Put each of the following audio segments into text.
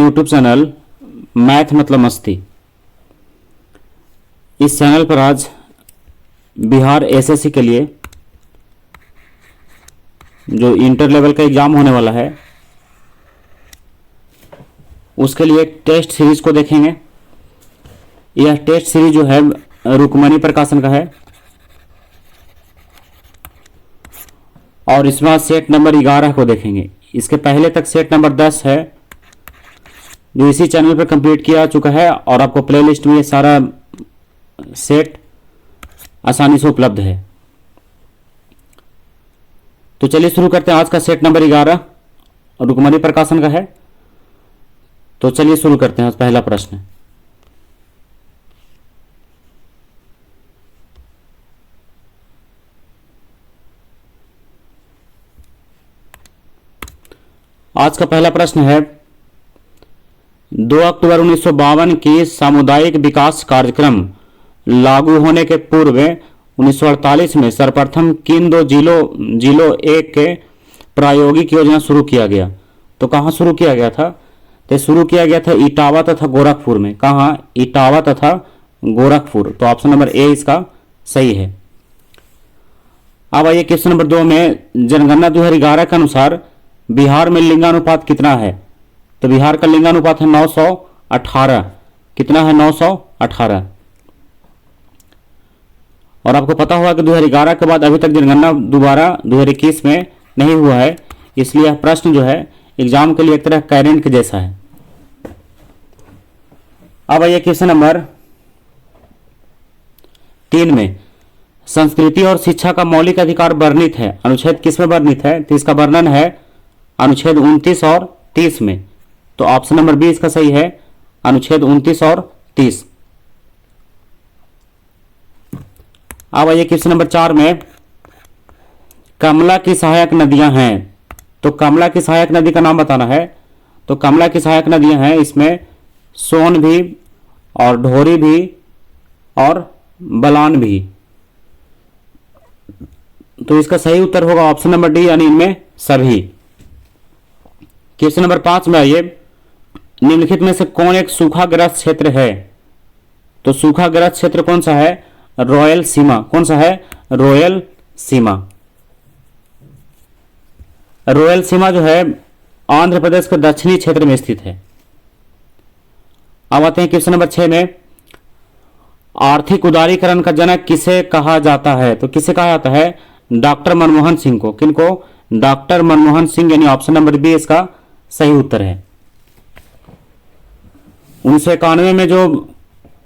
YouTube channel math मतलब मस्ती। इस चैनल पर आज बिहार एसएससी के लिए जो इंटर लेवल का एग्ज़ाम होने वाला है उसके लिए टेस्ट सीरीज को देखेंगे। यह टेस्ट सीरीज जो है रुक्मणी प्रकाशन का है और इसमें सेट नंबर 11 को देखेंगे। इसके पहले तक सेट नंबर 10 है जो इसी चैनल पर कंप्लीट किया चुका है और आपको प्लेलिस्ट में ये सारा सेट आसानी से उपलब्ध है। तो चलिए शुरू करते हैं। आज का सेट नंबर 11 रुक्मणी प्रकाशन का है। तो चलिए शुरू करते हैं। आज पहला प्रश्न, आज का पहला प्रश्न है 2 अक्टूबर 1952 की सामुदायिक विकास कार्यक्रम लागू होने के पूर्व 1948 में सर्वप्रथम किन दो जिलों एक के प्रायोगिक योजना शुरू किया गया? तो कहाँ शुरू किया गया था? तो शुरू किया गया था इटावा तथा गोरखपुर में। कहाँ? इटावा तथा गोरखपुर। तो ऑप्शन नंबर ए इसका सही है। अब आइए क्वेश्चन नंबर 2 में, जनगणना 2011 के अनुसार बिहार में लिंगानुपात कितना है? तो बिहार का लिंगानुपात है 918। कितना है? 918। और आपको पता होगा कि 2011 के बाद अभी तक जनगणना दोबारा 2021 में नहीं हुआ है, इसलिए यह प्रश्न जो है एग्जाम के लिए एक तरह करंट के जैसा है। अब आइए क्वेश्चन नंबर 3 में, संस्कृति और शिक्षा का मौलिक अधिकार वर्णित है, अनुच्छेद किस में वर्णित है? तो इसका वर्णन है अनुच्छेद 29 और 30 में। तो ऑप्शन नंबर बी इसका सही है, अनुच्छेद 29 और 30। अब आइए क्वेश्चन नंबर 4 में, कमला की सहायक नदियां हैं। तो कमला की सहायक नदी का नाम बताना है। तो कमला की सहायक नदियां हैं, इसमें सोन भी और ढोरी भी और बलान भी। तो इसका सही उत्तर होगा ऑप्शन नंबर डी, यानी इनमें सभी। क्वेश्चन नंबर 5 में आइए, निम्नलिखित में से कौन एक सूखाग्रस्त क्षेत्र है? तो सूखाग्रस्त क्षेत्र कौन सा है? रॉयल सीमा। कौन सा है? रॉयल सीमा। रॉयल सीमा जो है आंध्र प्रदेश के दक्षिणी क्षेत्र में स्थित है। अब आते हैं क्वेश्चन नंबर 6 में, आर्थिक उदारीकरण का जनक किसे कहा जाता है? तो किसे कहा जाता है? डॉक्टर मनमोहन सिंह को। किनको? डॉक्टर मनमोहन सिंह, यानी ऑप्शन नंबर बी इसका सही उत्तर है। 1991 में जो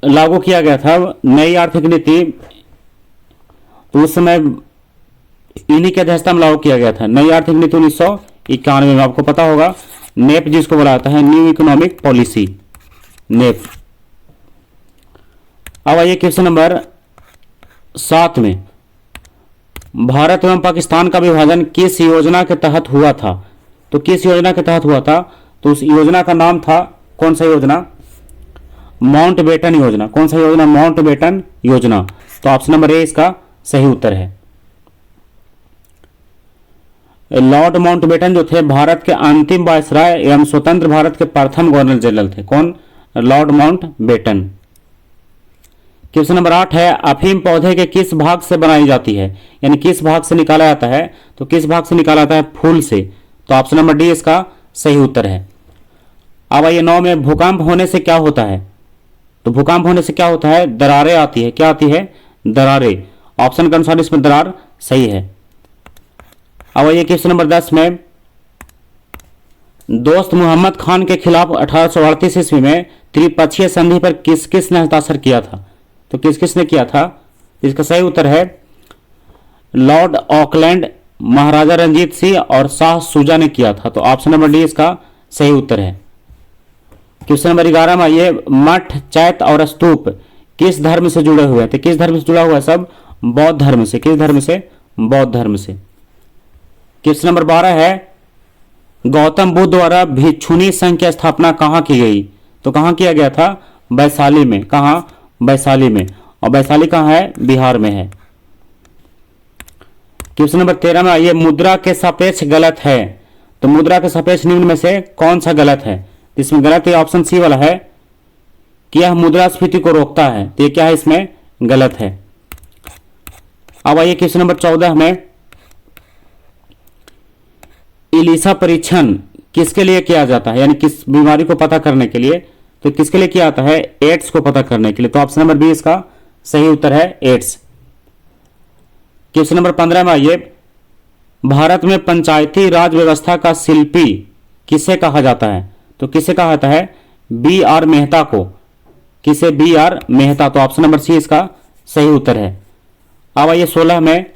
लागू किया गया था नई आर्थिक नीति, तो उस समय इन्हीं की अध्यक्षता में लागू किया गया था नई आर्थिक नीति 1991 में। आपको पता होगा नेप जिसको बोला जाता है, न्यू इकोनॉमिक पॉलिसी, नेप। अब आइए क्वेश्चन नंबर 7 में, भारत एवं पाकिस्तान का विभाजन किस योजना के तहत हुआ था? तो किस योजना के तहत हुआ था? तो उस योजना का नाम था, कौन सा योजना? माउंटबेटन योजना। कौन सा योजना? माउंटबेटन योजना। तो ऑप्शन नंबर ए इसका सही उत्तर है। लॉर्ड माउंटबेटन जो थे भारत के अंतिम वायसराय एवं स्वतंत्र भारत के प्रथम गवर्नर जनरल थे। कौन? Lord Mountbatten. क्वेश्चन नंबर 8 है, अफीम पौधे के किस भाग से बनाई जाती है? यानी किस भाग से निकाला जाता है? तो किस भाग से निकाला जाता है? फूल से। तो ऑप्शन नंबर डी इसका सही उत्तर है। अब आइए 9 में, भूकंप होने से क्या होता है? तो भूकंप होने से क्या होता है? दरारें आती है। क्या आती है? दरारें। ऑप्शन के अनुसार इसमें दरार सही है। अब आइए क्वेश्चन नंबर 10 में, दोस्त मोहम्मद खान के खिलाफ 1838 ईस्वी में त्रिपक्षीय संधि पर किस किस ने हस्ताक्षर किया था? तो किस किस ने किया था? इसका सही उत्तर है लॉर्ड ऑकलैंड, महाराजा रंजीत सिंह और शाह सुजा ने किया था। तो ऑप्शन नंबर डी इसका सही उत्तर है। क्वेश्चन नंबर 11 में आइए, मठ, चैत्य और स्तूप किस धर्म से जुड़े हुए हैं? तो किस धर्म से जुड़ा हुआ है? सब बौद्ध धर्म से। किस धर्म से? बौद्ध धर्म से। क्वेश्चन नंबर 12 है, गौतम बुद्ध द्वारा भिक्षुणी संघ की स्थापना कहाँ की गई? तो कहाँ किया गया था? वैशाली में। कहाँ? वैशाली में। और वैशाली कहाँ है? बिहार में है। क्वेश्चन नंबर 13 में आइए, मुद्रा के सापेक्ष गलत है। तो मुद्रा के सापेक्ष निम्न में से कौन सा गलत है? इसमें गलत है ऑप्शन सी वाला है कि यह मुद्रास्फीति को रोकता है, तो ये क्या है, इसमें गलत है। अब आइए क्वेश्चन नंबर 14 में, इलिसा परीक्षण किसके लिए किया जाता है, यानी किस बीमारी को पता करने के लिए, तो किसके लिए किया जाता है, एड्स को पता करने के लिए। तो ऑप्शन नंबर बी इसका सही उत्तर है, एड्स। क्वेश्चन नंबर 15 में आइए, भारत में पंचायती राज व्यवस्था का शिल्पी किसे कहा जाता है, तो किसे कहा जाता है, बी आर मेहता को। किसे, बी आर मेहता। तो ऑप्शन नंबर सी इसका सही उत्तर है। अब आइए 16 में,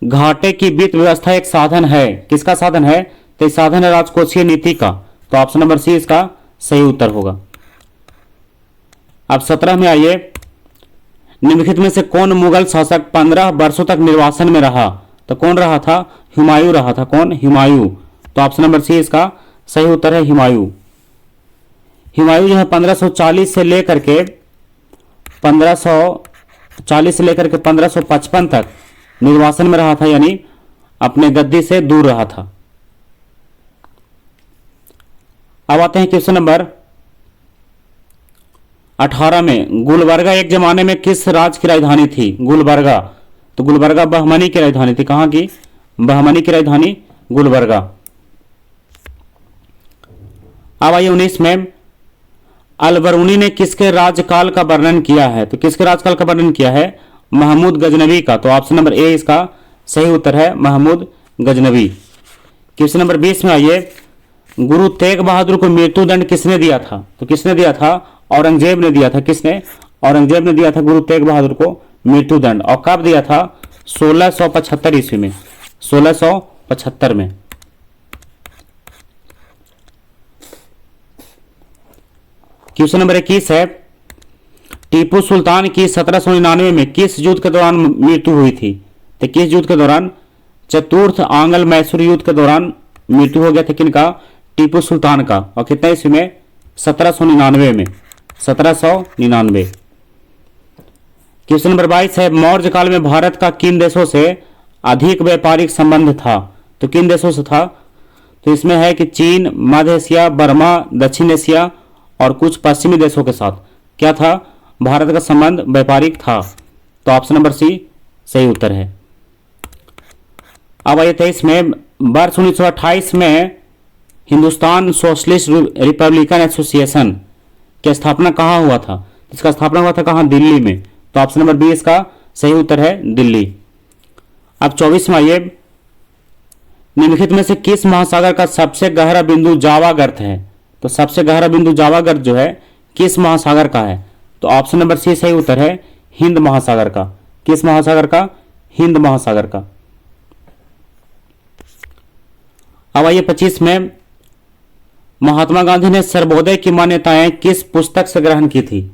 घाटे की वित्त व्यवस्था एक साधन है, किसका साधन है, तो साधन है राजकोषीय नीति का। तो ऑप्शन नंबर सी इसका सही उत्तर होगा। अब 17 में आइए, निम्नलिखित में से कौन मुगल शासक 15 वर्षों तक निर्वासन में रहा, तो कौन रहा था, हुमायूं रहा था। कौन, हुमायूं। तो ऑप्शन नंबर सी इसका सही उत्तर है, हुमायूं। हुमायूं जो है 1540 से लेकर के 1555 तक निर्वासन में रहा था, यानी अपने गद्दी से दूर रहा था। अब आते हैं क्वेश्चन नंबर 18 में, गुलबर्गा एक जमाने में किस राज्य की राजधानी थी, गुलबर्गा। तो गुलबर्गा बहमनी की राजधानी थी। कहां की, बहमनी की राजधानी गुलबर्गा। अब आइए 19 में, अलबरूनी ने किसके राज्यकाल का वर्णन किया है, तो किसके राज्यकाल का वर्णन किया है, महमूद गजनवी का। तो ऑप्शन नंबर ए इसका सही उत्तर है, महमूद गजनवी। क्वेश्चन नंबर 20 में आइए, गुरु तेग बहादुर को मृत्युदंड किसने दिया था, तो किसने दिया था, औरंगजेब ने दिया था। किसने, औरंगजेब ने दिया था गुरु तेग बहादुर को मृत्युदंड। और कब दिया था, 1675 ईस्वी में, 1675 में। क्वेश्चन नंबर 21 है, टीपू सुल्तान की 1799 में किस युद्ध के दौरान मृत्यु हुई थी, तो किस युद्ध के दौरान, चतुर्थ आंग्ल मैसूर युद्ध के दौरान मृत्यु हो गया था किनका, टीपू सुल्तान का। और कितने ईस्वी में, 1799 में, 1799। क्वेश्चन नंबर 22 है, मौर्य काल में भारत का किन देशों से अधिक व्यापारिक संबंध था, तो किन देशों से था, तो इसमें है कि चीन, मध्य एशिया, बर्मा, दक्षिण एशिया और कुछ पश्चिमी देशों के साथ क्या था, भारत का संबंध व्यापारिक था। तो ऑप्शन नंबर सी सही उत्तर है। अब आइए 23 में, वर्ष 1928 में हिंदुस्तान सोशलिस्ट रिपब्लिकन एसोसिएशन की स्थापना कहाँ हुआ था, इसका स्थापना हुआ था कहाँ, दिल्ली में। तो ऑप्शन नंबर बी इसका सही उत्तर है, दिल्ली। अब 24 में आइए, निम्नलिखित में से किस महासागर का सबसे गहरा बिंदु जावा गर्त है, तो सबसे गहरा बिंदु जावा गर्त जो है किस महासागर का है, तो ऑप्शन नंबर सी सही उत्तर है, हिंद महासागर का। किस महासागर का, हिंद महासागर का। अब आइए 25 में, महात्मा गांधी ने सर्वोदय की मान्यताएं किस पुस्तक से ग्रहण की थी,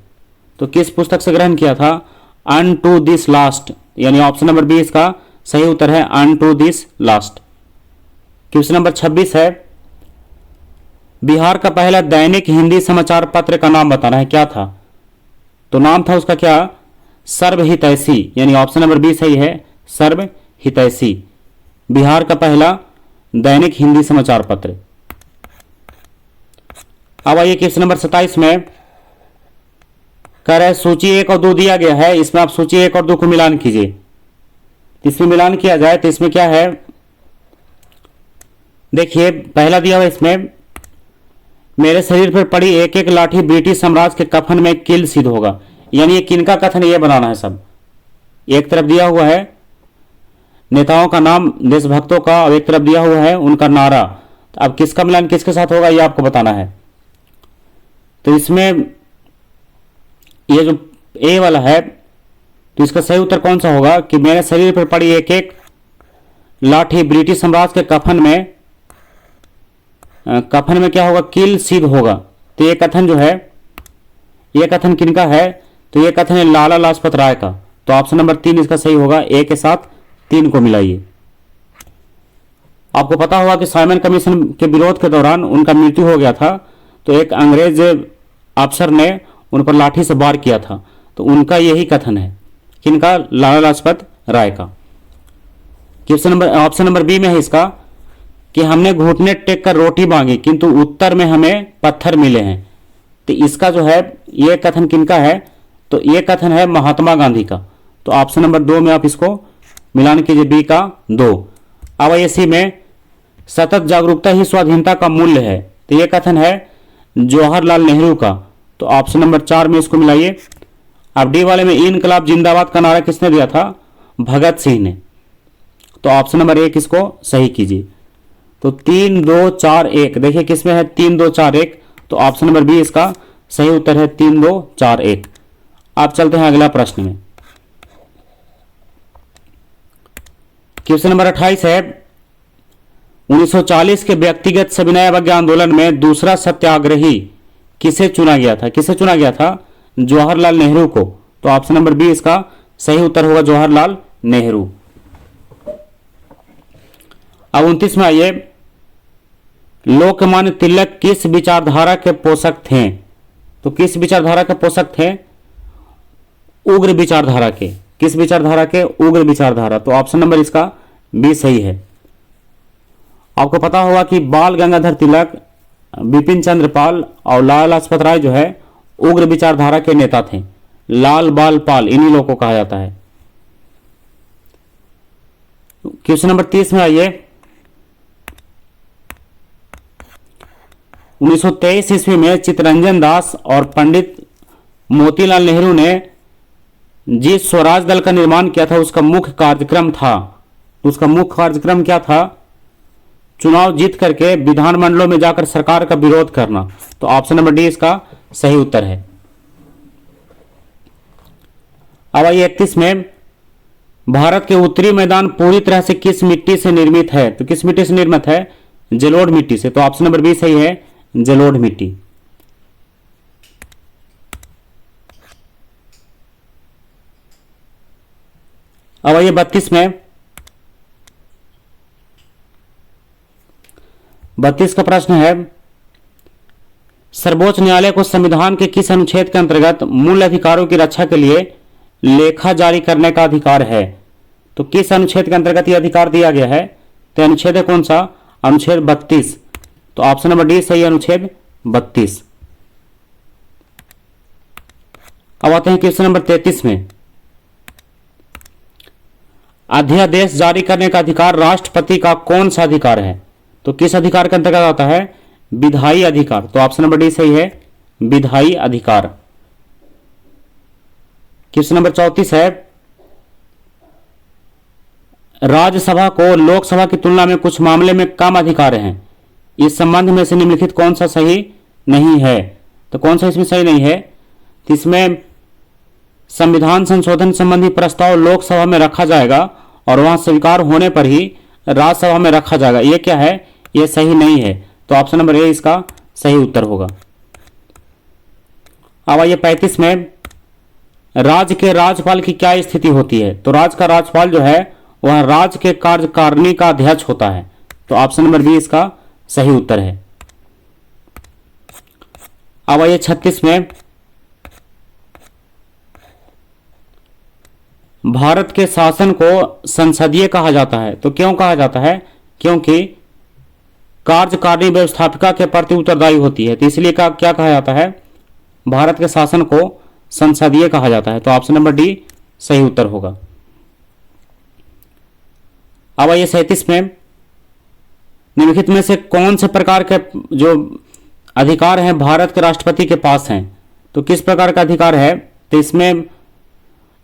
तो किस पुस्तक से ग्रहण किया था, अन टू दिस लास्ट, यानी ऑप्शन नंबर बी इसका सही उत्तर है, unto this last. Question number 26 है, बिहार का पहला दैनिक हिंदी समाचार पत्र का नाम बताना है, क्या था, तो नाम था उसका क्या, सर्वहितैषी, यानी ऑप्शन नंबर बी सही है, सर्वहितैषी, बिहार का पहला दैनिक हिंदी समाचार पत्र। अब आइए क्वेश्चन नंबर 27 में, कह रहे सूची 1 और 2 दिया गया है, इसमें आप सूची 1 और 2 को मिलान कीजिए। इसमें मिलान किया जाए तो इसमें क्या है, देखिए पहला दिया हुआ इसमें, मेरे शरीर पर पड़ी एक एक लाठी ब्रिटिश साम्राज्य के कफन में किल सिद्ध होगा, यानी ये किनका कथन है, ये बनाना है सब। एक तरफ दिया हुआ है नेताओं का नाम, देशभक्तों का, और एक तरफ दिया हुआ है उनका नारा। तो अब किसका मिलान किसके साथ होगा ये आपको बताना है। तो इसमें ये जो ए वाला है, तो इसका सही उत्तर कौन सा होगा कि मेरे शरीर पर पड़ी एक एक लाठी ब्रिटिश साम्राज्य के कफन में क्या होगा, किल सिद्ध होगा। तो ये कथन जो है, ये कथन किनका है, तो ये कथन है लाला लाजपत राय का। तो ऑप्शन नंबर 3 इसका सही होगा, ए के साथ 3 को मिलाइए। आपको पता होगा कि साइमन कमीशन के विरोध के दौरान उनका मृत्यु हो गया था, तो एक अंग्रेज अफसर ने उन पर लाठी से वार किया था, तो उनका यही कथन है, किनका, लाला लाजपत राय का। Question number, option number B में है इसका कि हमने घुटने टेक कर रोटी मांगी किंतु उत्तर में हमें पत्थर मिले हैं। तो इसका जो है ये कथन किनका है, तो ये कथन है महात्मा गांधी का। तो ऑप्शन नंबर 2 में आप इसको मिलान कीजिए, बी का 2। अब इसी में सतत जागरूकता ही स्वाधीनता का मूल्य है, तो ये कथन है जवाहरलाल नेहरू का। तो ऑप्शन नंबर 4 में इसको मिलाइए। अब डी वाले में इनकलाब जिंदाबाद का नारा किसने दिया था, भगत सिंह ने। तो ऑप्शन नंबर 1 इसको सही कीजिए। तो 3 2 4 1, देखिए किसमें है 3 2 4 1, तो ऑप्शन नंबर बी इसका सही उत्तर है 3 2 4 1। आप चलते हैं अगला प्रश्न में। क्वेश्चन नंबर 28 है 1940 के व्यक्तिगत सविनय अवज्ञा आंदोलन में दूसरा सत्याग्रही किसे चुना गया था, किसे चुना गया था, जवाहरलाल नेहरू को। तो ऑप्शन नंबर बी इसका सही उत्तर होगा जवाहरलाल नेहरू। अब 29 में आइए, लोकमान्य तिलक किस विचारधारा के पोषक थे। तो किस विचारधारा के पोषक थे, उग्र विचारधारा के। किस विचारधारा के, उग्र विचारधारा। तो ऑप्शन नंबर इसका बी सही है। आपको पता होगा कि बाल गंगाधर तिलक, बिपिन चंद्र पाल और लाला लाजपत राय जो है उग्र विचारधारा के नेता थे। लाल बाल पाल इन्हीं लोगों को कहा जाता है। क्वेश्चन नंबर 30 में आइए, 1923 ईस्वी में चित्तरंजन दास और पंडित मोतीलाल नेहरू ने जिस स्वराज दल का निर्माण किया था उसका मुख्य कार्यक्रम था, उसका मुख्य कार्यक्रम क्या था, चुनाव जीत करके विधानमंडलों में जाकर सरकार का विरोध करना। तो ऑप्शन नंबर डी इसका सही उत्तर है। अब आइए 31 में, भारत के उत्तरी मैदान पूरी तरह से किस मिट्टी से निर्मित है। तो किस मिट्टी से निर्मित है, जलोढ़ मिट्टी से। तो ऑप्शन नंबर बी सही है, जलोढ़ मिट्टी। अब आइए 32 में, 32 का प्रश्न है, सर्वोच्च न्यायालय को संविधान के किस अनुच्छेद के अंतर्गत मूल अधिकारों की रक्षा के लिए लेखा जारी करने का अधिकार है। तो किस अनुच्छेद के अंतर्गत यह अधिकार दिया गया है, तो अनुच्छेद है कौन सा, अनुच्छेद 32। तो ऑप्शन नंबर डी सही, अनुच्छेद 32। अब आते हैं क्वेश्चन नंबर 33 में, अध्यादेश जारी करने का अधिकार राष्ट्रपति का कौन सा अधिकार है। तो किस अधिकार के अंतर्गत आता है, विधायी अधिकार। तो ऑप्शन नंबर डी सही है, विधायी अधिकार। क्वेश्चन नंबर 34 है, राज्यसभा को लोकसभा की तुलना में कुछ मामले में कम अधिकार हैं, इस संबंध में से निम्नलिखित कौन सा सही नहीं है। तो कौन सा इसमें सही नहीं है, तो इसमें संविधान संशोधन संबंधी प्रस्ताव लोकसभा में रखा जाएगा और वहां स्वीकार होने पर ही राज्यसभा में रखा जाएगा, ये क्या है, ये सही नहीं है। तो ऑप्शन नंबर ए इसका सही उत्तर होगा। अब आइए 35 में, राज्य के राज्यपाल की क्या स्थिति होती है। तो राज्य का राज्यपाल जो है वह राज्य के कार्यकारिणी का अध्यक्ष होता है। तो ऑप्शन नंबर बी इसका सही उत्तर है। अब आइए 36 में, भारत के शासन को संसदीय कहा जाता है। तो क्यों कहा जाता है, क्योंकि कार्यकारिणी व्यवस्थापिका के प्रति उत्तरदायी होती है, तो इसलिए क्या कहा जाता है, भारत के शासन को संसदीय कहा जाता है। तो ऑप्शन नंबर डी सही उत्तर होगा। अब आइए 37 में, निम्नलिखित में से कौन से प्रकार के जो अधिकार हैं भारत के राष्ट्रपति के पास हैं। तो किस प्रकार का अधिकार है, तो इसमें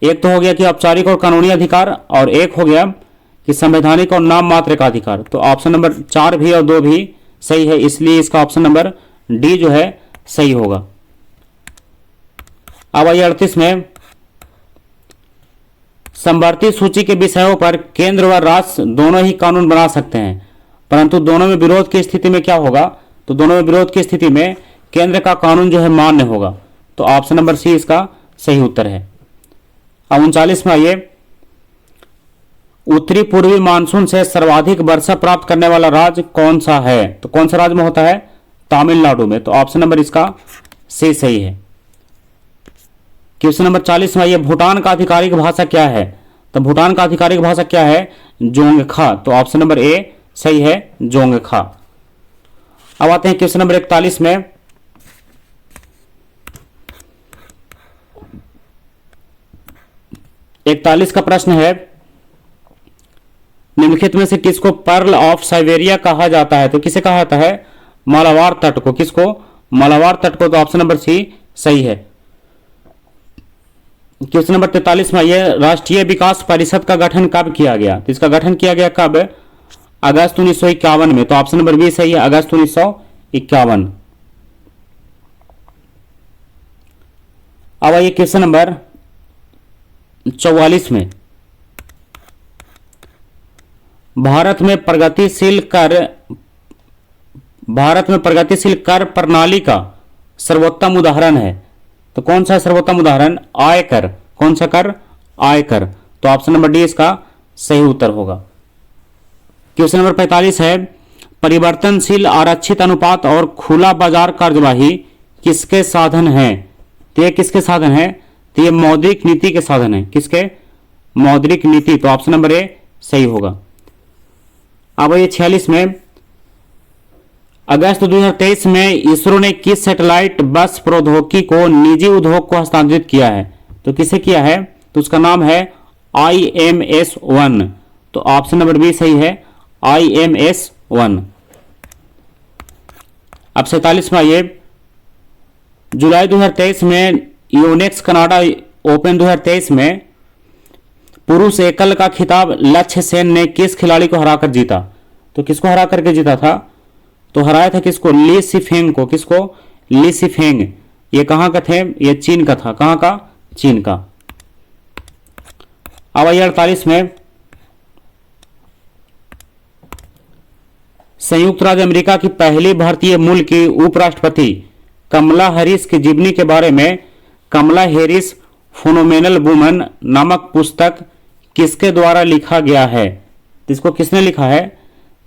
एक तो हो गया कि औपचारिक और कानूनी अधिकार, और एक हो गया कि संवैधानिक और नाम मात्र का अधिकार। तो ऑप्शन नंबर 4 भी और 2 भी सही है, इसलिए इसका ऑप्शन नंबर डी जो है सही होगा। अब आइए 38 में, समवर्ती सूची के विषयों पर केंद्र व राज्य दोनों ही कानून बना सकते हैं, परंतु दोनों में विरोध की स्थिति में क्या होगा, तो दोनों में विरोध की स्थिति में केंद्र का कानून जो है मान्य होगा। तो ऑप्शन नंबर सी इसका सही उत्तर है। अब 39 में आइए, उत्तरी पूर्वी मानसून से सर्वाधिक वर्षा प्राप्त करने वाला राज्य कौन सा है। तो कौन सा राज्य में होता है, तमिलनाडु में। तो ऑप्शन नंबर इसका सी सही है। क्वेश्चन नंबर 40 में आइए, भूटान का आधिकारिक भाषा क्या है। तो भूटान का आधिकारिक भाषा क्या है, जोंगखा। तो ऑप्शन नंबर ए सही है जोंगखा। अब आते हैं क्वेश्चन नंबर 41 में। इकतालीस का प्रश्न है, निम्नलिखित में से किसको पर्ल ऑफ साइबेरिया कहा जाता है? तो किसे कहा जाता है? मालाबार तट को। किसको? मालाबार तट को। तो ऑप्शन नंबर सी सही है। क्वेश्चन नंबर 43 में यह राष्ट्रीय विकास परिषद का गठन कब किया गया? तो इसका गठन किया गया कब? अगस्त 1951 में। तो ऑप्शन नंबर बी सही है, अगस्त 1951। अब आइए क्वेश्चन नंबर 44 में। भारत में प्रगतिशील कर प्रणाली का सर्वोत्तम उदाहरण है। तो कौन सा सर्वोत्तम उदाहरण? आयकर। कौन सा कर? आयकर। तो ऑप्शन नंबर डी इसका सही उत्तर होगा। क्वेश्चन नंबर 45 है, परिवर्तनशील आरक्षित अनुपात और खुला बाजार कार्यवाही किसके साधन हैं? तो ये किसके साधन है? तो ये मौद्रिक नीति के साधन है। किसके? मौद्रिक नीति। तो ऑप्शन नंबर ए सही होगा। अब ये 46 में, अगस्त 2023 में इसरो ने किस सैटेलाइट बस प्रौद्योगिकी को निजी उद्योग को हस्तांतरित किया है? तो किसे किया है? तो उसका नाम है IMS-1। तो ऑप्शन नंबर बी सही है, IMS-1। अब 47 में आइए, जुलाई 2023 में यूनेक्स कनाडा ओपन 2023 में पुरुष एकल का खिताब लक्ष्य सेन ने किस खिलाड़ी को हराकर जीता? तो किसको हरा करके जीता था? तो हराया था किसको? ली सिफेंग को। किसको? ली सिफेंग। ये कहां का थे? ये चीन का था। कहां का? चीन का। अब आइए 48 में, संयुक्त राज्य अमेरिका की पहली भारतीय मूल की उपराष्ट्रपति कमला हैरिस की जीवनी के बारे में कमला हैरिस फोनोमेनल वुमन नामक पुस्तक किसके द्वारा लिखा गया है? इसको किसने लिखा है?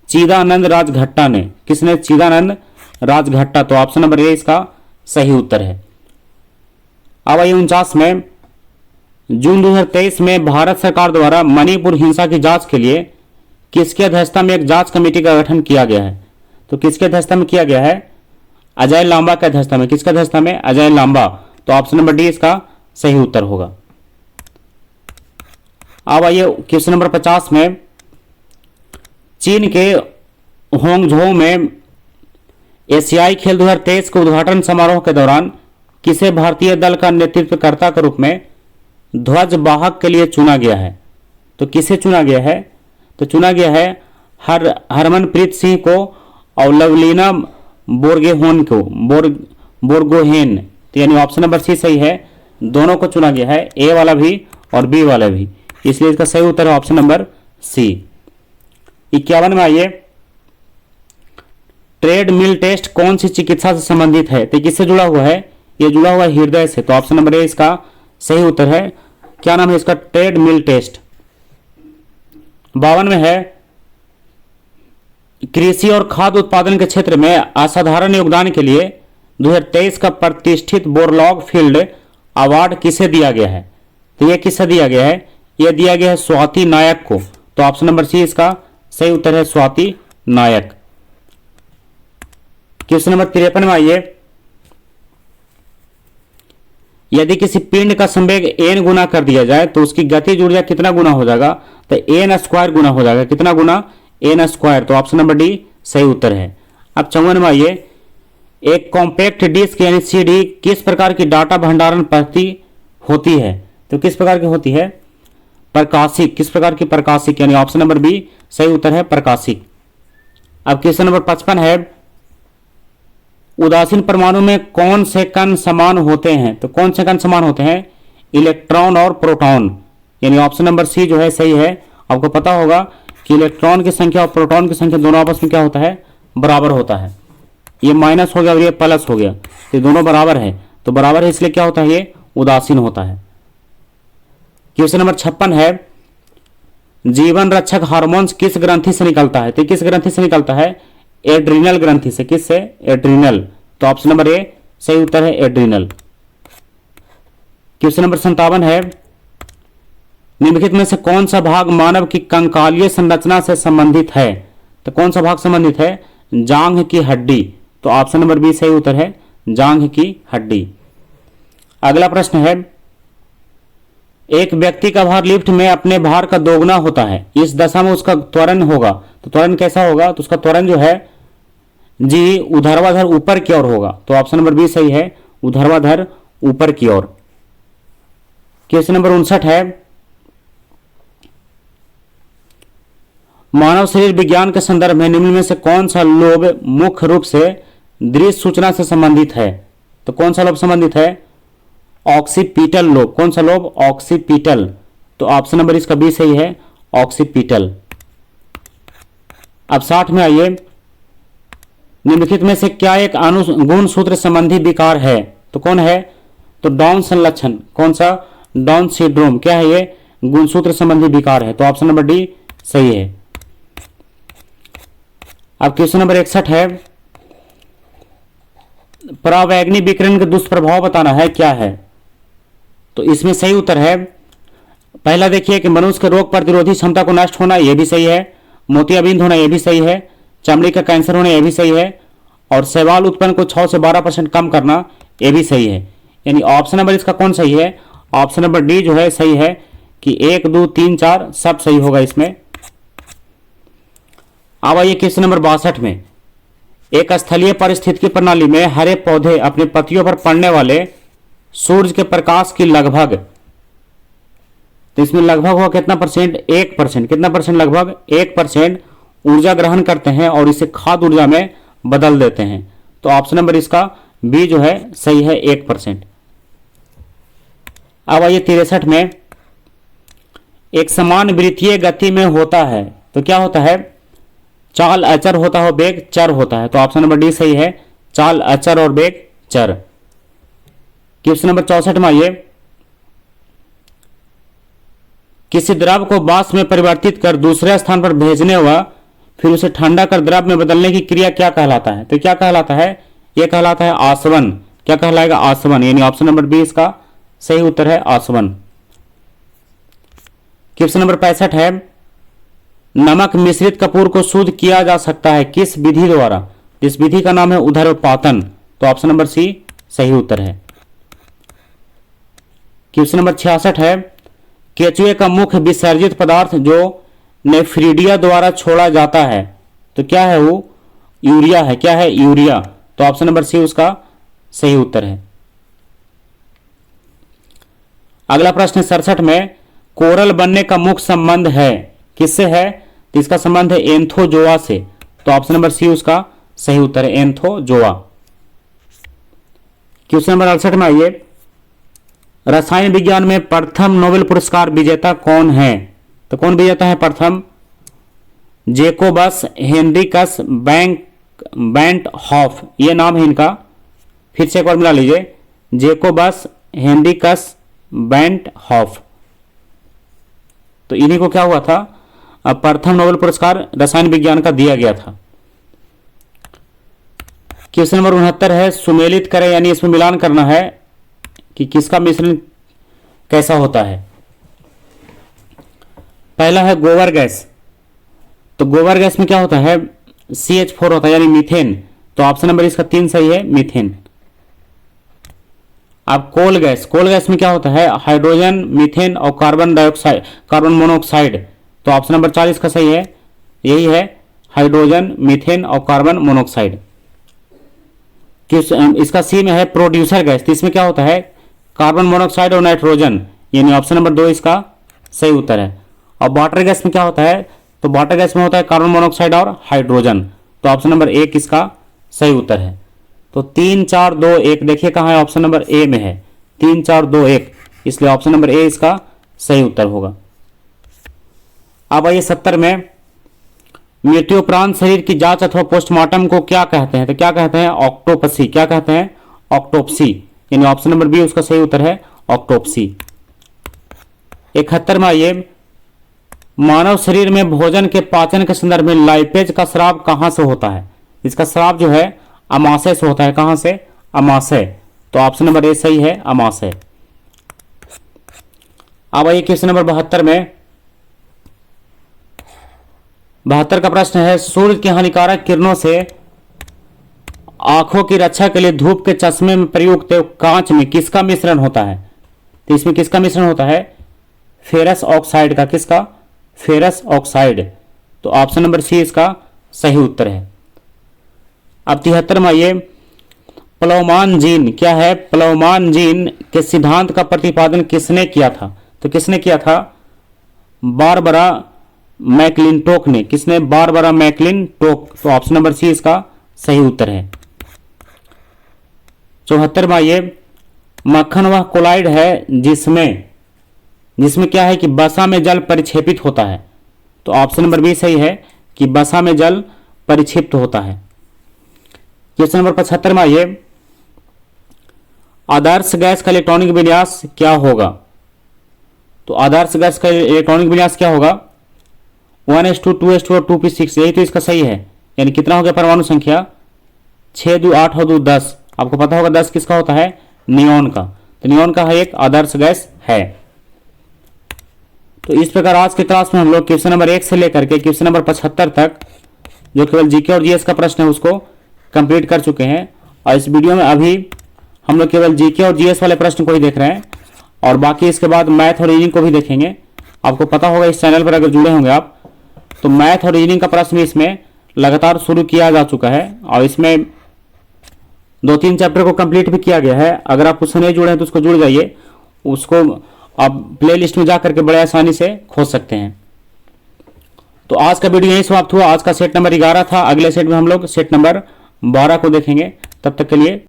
चिदानंद राजघट्टा ने। किसने? चिदानंद राजघट्टा। तो ऑप्शन नंबर ए इसका सही उत्तर है। अब आइए 49 में, जून 2023 में भारत सरकार द्वारा मणिपुर हिंसा की जांच के लिए किसकी अध्यक्षता में एक जांच कमेटी का गठन किया गया है? तो किसकी अध्यक्षता में किया गया है? अजय लांबा की अध्यक्षता में। किसकी अध्यक्षता में? अजय लांबा। तो ऑप्शन नंबर डी इसका सही उत्तर होगा। अब आइए क्वेश्चन नंबर 50 में, चीन के होंगझोउ में एशियाई खेल 2023 के उद्घाटन समारोह के दौरान किसे भारतीय दल का नेतृत्वकर्ता के रूप में ध्वजवाहक के लिए चुना गया है? तो किसे चुना गया है? तो चुना गया है हरमनप्रीत सिंह को और लवलीना बोरगोहेन को। बोरगोहेन। तो यानी ऑप्शन नंबर सी सही है, दोनों को चुना गया है, ए वाला भी और बी वाला भी। इसलिए इसका सही उत्तर है ऑप्शन नंबर सी। 51 में आइए, ट्रेड मिल टेस्ट कौन सी चिकित्सा से संबंधित है? तो किससे जुड़ा हुआ है? ये जुड़ा हुआ है हृदय से। तो ऑप्शन नंबर ए इसका सही उत्तर है। क्या नाम है इसका? ट्रेड मिल टेस्ट। 52 में है, कृषि और खाद्य उत्पादन के क्षेत्र में असाधारण योगदान के लिए 2023 का प्रतिष्ठित बोरलॉग फील्ड अवार्ड किसे दिया गया है? तो यह किसे दिया गया है? यह दिया गया है स्वाति नायक को। तो ऑप्शन नंबर सी इसका सही उत्तर है, स्वाति नायक। क्वेश्चन नंबर 53 में आइए, यदि किसी पिंड का संवेग n गुना कर दिया जाए तो उसकी गतिज ऊर्जा कितना गुना हो जाएगा? तो n स्क्वायर गुना हो जाएगा। कितना गुना? n square. तो ऑप्शन नंबर डी सही उत्तर है। अब 54 में आइए, एक कॉम्पैक्ट डिस्क यानी सीडी किस प्रकार की डाटा भंडारण पद्धति होती है? तो किस प्रकार की होती है? प्रकाशिक। किस प्रकार की? प्रकाशिक। यानी ऑप्शन नंबर बी सही उत्तर है, प्रकाशिक। अब क्वेश्चन नंबर 55 है, उदासीन परमाणु में कौन से कण समान होते हैं? तो कौन से कण समान होते हैं? इलेक्ट्रॉन और प्रोटॉन। यानी ऑप्शन नंबर सी जो है सही है। आपको पता होगा कि इलेक्ट्रॉन की संख्या और प्रोटॉन की संख्या दोनों आपस में क्या होता है? बराबर होता है। ये माइनस हो गया और ये प्लस हो गया, ये दोनों बराबर है। तो बराबर है इसलिए क्या होता है? ये उदासीन होता है। क्वेश्चन नंबर 56 है, जीवन रक्षक हार्मोन्स किस ग्रंथि से निकलता है? तो किस ग्रंथि से निकलता है? एड्रीनल ग्रंथि से। किससे? एड्रीनल। तो ऑप्शन नंबर ए सही उत्तर है, एड्रीनल। क्वेश्चन नंबर 57 है, निम्नलिखित में से कौन सा भाग मानव की कंकालीय संरचना से संबंधित है? तो कौन सा भाग संबंधित है? जांघ की हड्डी। तो ऑप्शन नंबर बी सही उत्तर है, जांघ की हड्डी। अगला प्रश्न है, एक व्यक्ति का भार लिफ्ट में अपने भार का दोगुना होता है, इस दशा में उसका त्वरण होगा, तो त्वरण कैसा होगा? तो उसका त्वरण जो है जी ऊर्ध्वाधर ऊपर की ओर होगा। तो ऑप्शन नंबर बी सही है, ऊर्ध्वाधर ऊपर की ओर। क्वेश्चन नंबर 59 है, मानव शरीर विज्ञान के संदर्भ में निम्न में से कौन सा लोब मुख्य रूप से दृश्य सूचना से संबंधित है? तो कौन सा लोब संबंधित है? Occipital lobe. कौन सा लोब? ऑक्सीपिटल। तो ऑप्शन नंबर इसका बी सही है, ऑक्सीपिटल। अब 60 में आइए, निम्नलिखित में से क्या एक अनुगुण सूत्र संबंधी विकार है? तो कौन है? तो डाउन संलक्षण। कौन सा? Down syndrome. क्या है ये? गुणसूत्र संबंधी विकार है। तो ऑप्शन नंबर डी सही है। अब क्वेश्चन नंबर 61 है, परावैंगनी विकिरण के दुष्प्रभाव बताना है, क्या है? तो इसमें सही उत्तर है, पहला देखिए कि मनुष्य के रोग प्रतिरोधी क्षमता को नष्ट होना, यह भी सही है। मोतियाबिंद होना, यह भी सही है। चमड़ी का कैंसर होना, यह भी सही है। और शैवाल उत्पन्न को 6 से 12% कम करना, यह भी सही है। यानी ऑप्शन नंबर इसका कौन सही है? ऑप्शन नंबर डी जो है सही है कि 1, 2, 3, 4 सब सही होगा इसमें। अब आइए क्वेश्चन नंबर 62 में, एक स्थलीय पारिस्थितिकी प्रणाली में हरे पौधे अपने पत्तियों पर पड़ने वाले सूरज के प्रकाश की लगभग, तो इसमें लगभग होगा कितना परसेंट? 1%। कितना परसेंट? लगभग 1% ऊर्जा ग्रहण करते हैं और इसे खाद्य ऊर्जा में बदल देते हैं। तो ऑप्शन नंबर इसका बी जो है सही है, 1%। अब आइए 63 में, एक समान वृत्तीय गति में होता है, तो क्या होता है? चाल अचर होता है, वेग चर होता है। तो ऑप्शन नंबर डी सही है, चाल अचर और वेग चर। क्वेश्चन नंबर 64 में आइए, किसी द्रव को वाष्प में परिवर्तित कर दूसरे स्थान पर भेजने व फिर उसे ठंडा कर द्रव में बदलने की क्रिया क्या कहलाता है? तो क्या कहलाता है? यह कहलाता है आसवन। क्या कहलाएगा? आसवन। यानी ऑप्शन नंबर बी इसका सही उत्तर है, आसवन। क्वेश्चन नंबर 65 है, नमक मिश्रित कपूर को शुद्ध किया जा सकता है किस विधि द्वारा? इस विधि का नाम है उदरपातन। तो ऑप्शन नंबर सी सही उत्तर है। क्वेश्चन नंबर 66 है, केचुए का मुख्य विसर्जित पदार्थ जो नेफ्रीडिया द्वारा छोड़ा जाता है, तो क्या है वो? यूरिया है। क्या है? यूरिया। तो ऑप्शन नंबर सी उसका सही उत्तर है। अगला प्रश्न 67 में, कोरल बनने का मुख्य संबंध है, किससे है? तो इसका संबंध है एंथोजोआ से। तो ऑप्शन नंबर सी उसका सही उत्तर है, एंथोजोआ। क्वेश्चन नंबर 68 में आइए, रसायन विज्ञान में प्रथम नोबेल पुरस्कार विजेता कौन है? तो कौन विजेता है प्रथम? जेकोबस हेनरिकस बेंटहॉफ, ये नाम है इनका। फिर से एक बार मिला लीजिए, जेकोबस हेनरिकस बेंटहॉफ। तो इन्हीं को क्या हुआ था? प्रथम नोबेल पुरस्कार रसायन विज्ञान का दिया गया था। क्वेश्चन नंबर 69 है, सुमेलित करें, यानी इसमें मिलान करना है कि किसका मिश्रण कैसा होता है। पहला है गोबर गैस। तो गोबर गैस में क्या होता है? CH4 होता है, यानी मीथेन। तो ऑप्शन नंबर इसका 3 सही है, मीथेन। अब कोल गैस, कोल गैस में क्या होता है? हाइड्रोजन, मीथेन और कार्बन डाइऑक्साइड, कार्बन मोनोऑक्साइड। तो ऑप्शन नंबर 4 इसका सही है, यही है, हाइड्रोजन, मीथेन और कार्बन मोनोऑक्साइड। इसका सी में है प्रोड्यूसर गैस। तो इसमें क्या होता है? कार्बन मोनोऑक्साइड और नाइट्रोजन, यानी ऑप्शन नंबर 2 इसका सही उत्तर है। और वाटर गैस में क्या होता है? तो वाटर गैस में होता है कार्बन मोनोऑक्साइड और हाइड्रोजन। तो ऑप्शन नंबर 1 इसका सही उत्तर है। तो 3, 4, 2, 1 देखिए कहाँ है? ऑप्शन नंबर ए में है, 3, 4, 2, 1, इसलिए ऑप्शन नंबर ए इसका सही उत्तर होगा। अब आइए 70 में, मृत्युपरांत शरीर की जांच अथवा पोस्टमार्टम को क्या कहते हैं? तो क्या कहते हैं? ऑक्टोपसी। क्या कहते हैं? ऑक्टोपसी, यानी ऑप्शन नंबर बी उसका सही उत्तर है, ऑक्टोपसी। 71 में आइए, मानव शरीर में भोजन के पाचन के संदर्भ में लाइपेज का स्राव कहां से होता है? इसका स्राव जो है अमाशय से होता है। कहां से? अमाशय। तो ऑप्शन नंबर ए सही है, अमाशय। अब आइए क्वेश्चन नंबर 72 में, 72 का प्रश्न है, सूर्य की हानिकारक किरणों से आंखों की रक्षा के लिए धूप के चश्मे में प्रयुक्त कांच में किसका मिश्रण होता है? तो इसमें किसका मिश्रण होता है? फेरस ऑक्साइड का। किसका? Ferrous oxide. तो ऑप्शन नंबर सी इसका सही उत्तर है। अब 73वां ये, प्लवमान जीन क्या है? प्लवमान जीन के सिद्धांत का प्रतिपादन किसने किया था? तो किसने किया था? बारबरा मैकलिंटोक ने। किसने? बारबरा मैकलिंटोक। तो ऑप्शन नंबर सी इसका सही उत्तर है। 74वां ये, मक्खन वह कोलाइड है जिसमें क्या है कि बसा में जल परिक्षेपित होता है। तो ऑप्शन नंबर बी सही है कि बसा में जल परिक्षिप्त होता है। क्वेश्चन नंबर 75वां ये, आदर्श गैस का इलेक्ट्रॉनिक विन्यास क्या होगा? तो आदर्श गैस का इलेक्ट्रॉनिक विन्यास क्या होगा? 1s2 2s2 और 2p6। यही तो इसका सही है। यानी कितना हो गया परमाणु संख्या? 6 2 8 और 2 10। आपको पता होगा 10 किसका होता है? नियोन का। तो नियोन का है एक आदर्श गैस है। तो इस प्रकार आज की क्लास में हम लोग क्वेश्चन नंबर 1 से लेकर के क्वेश्चन नंबर 75 तक जो केवल जीके और जीएस का प्रश्न है उसको कंप्लीट कर चुके हैं। और इस वीडियो में अभी हम लोग केवल जीके और जीएस वाले प्रश्न को ही देख रहे हैं और बाकी इसके बाद मैथ और रीजनिंग को भी देखेंगे। आपको पता होगा इस चैनल पर अगर जुड़े होंगे आप तो मैथ और रीजनिंग का प्रश्न भी इसमें लगातार शुरू किया जा चुका है और इसमें 2-3 चैप्टर को कंप्लीट भी किया गया है। अगर आप उससे नहीं जुड़े हैं तो उसको जुड़ जाइए, उसको आप प्ले लिस्ट में जा करके बड़े आसानी से खोज सकते हैं। तो आज का वीडियो यही समाप्त हुआ। आज का सेट नंबर 11 था। अगले सेट में हम लोग सेट नंबर 12 को देखेंगे। तब तक के लिए